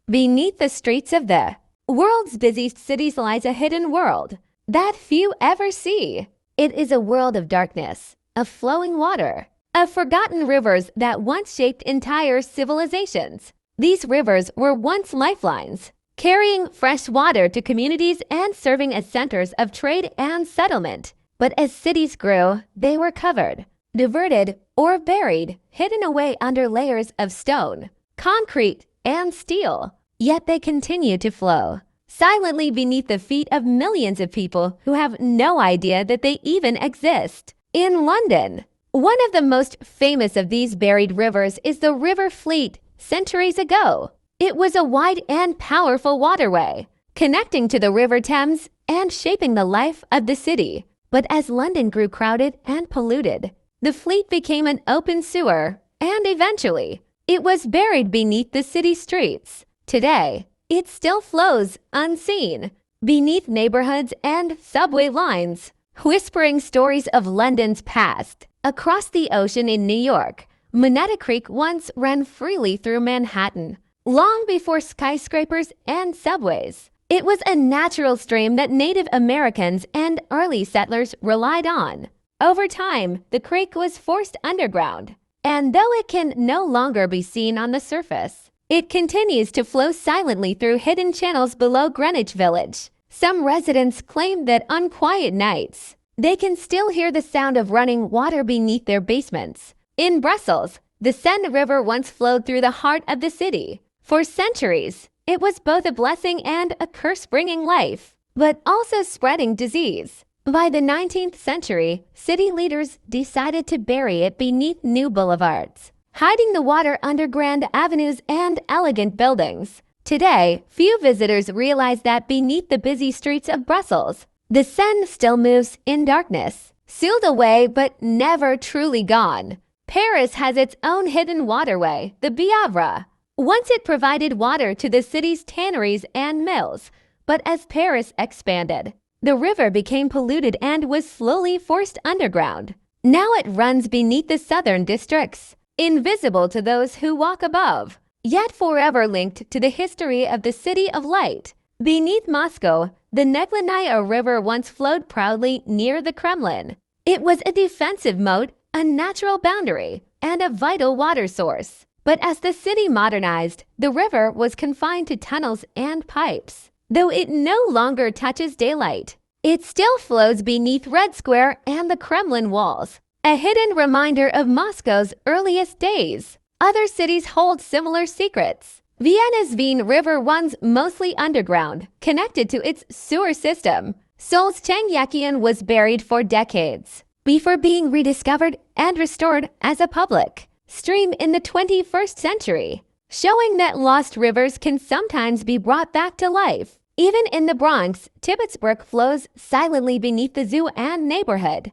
Beneath the streets of the world's busiest cities lies a hidden world that few ever see. It is a world of darkness, of flowing water, of forgotten rivers that once shaped entire civilizations. These rivers were once lifelines, carrying fresh water to communities and serving as centers of trade and settlement. But as cities grew, they were covered, diverted, or buried, hidden away under layers of stone, concrete, and steel. Yet they continue to flow, silently beneath the feet of millions of people who have no idea that they even exist. In London, one of the most famous of these buried rivers is the River Fleet. Centuries ago, it was a wide and powerful waterway, connecting to the River Thames and shaping the life of the city. But as London grew crowded and polluted, the Fleet became an open sewer, and eventually, it was buried beneath the city streets. Today, it still flows unseen, beneath neighborhoods and subway lines, whispering stories of London's past. Across the ocean in New York, Minetta Creek once ran freely through Manhattan, long before skyscrapers and subways. It was a natural stream that Native Americans and early settlers relied on. Over time, the creek was forced underground, and though it can no longer be seen on the surface, it continues to flow silently through hidden channels below Greenwich Village. Some residents claim that on quiet nights, they can still hear the sound of running water beneath their basements. In Brussels, the Senne River once flowed through the heart of the city. For centuries, it was both a blessing and a curse, bringing life, but also spreading disease. By the 19th century, city leaders decided to bury it beneath new boulevards, hiding the water under grand avenues and elegant buildings. Today, few visitors realize that beneath the busy streets of Brussels, the Senne still moves in darkness, sealed away but never truly gone. Paris has its own hidden waterway, the Bièvre. Once it provided water to the city's tanneries and mills, but as Paris expanded, the river became polluted and was slowly forced underground. Now it runs beneath the southern districts, invisible to those who walk above, yet forever linked to the history of the City of Light. Beneath Moscow, the Neglinnaya River once flowed proudly near the Kremlin. It was a defensive moat, a natural boundary, and a vital water source. But as the city modernized, the river was confined to tunnels and pipes. Though it no longer touches daylight, it still flows beneath Red Square and the Kremlin walls, a hidden reminder of Moscow's earliest days. Other cities hold similar secrets. Vienna's Wien River runs mostly underground, connected to its sewer system. Seoul's Cheongyakian was buried for decades before being rediscovered and restored as a public stream in the 21st century, showing that lost rivers can sometimes be brought back to life. Even in the Bronx, Tibbetts Brook flows silently beneath the zoo and neighborhood,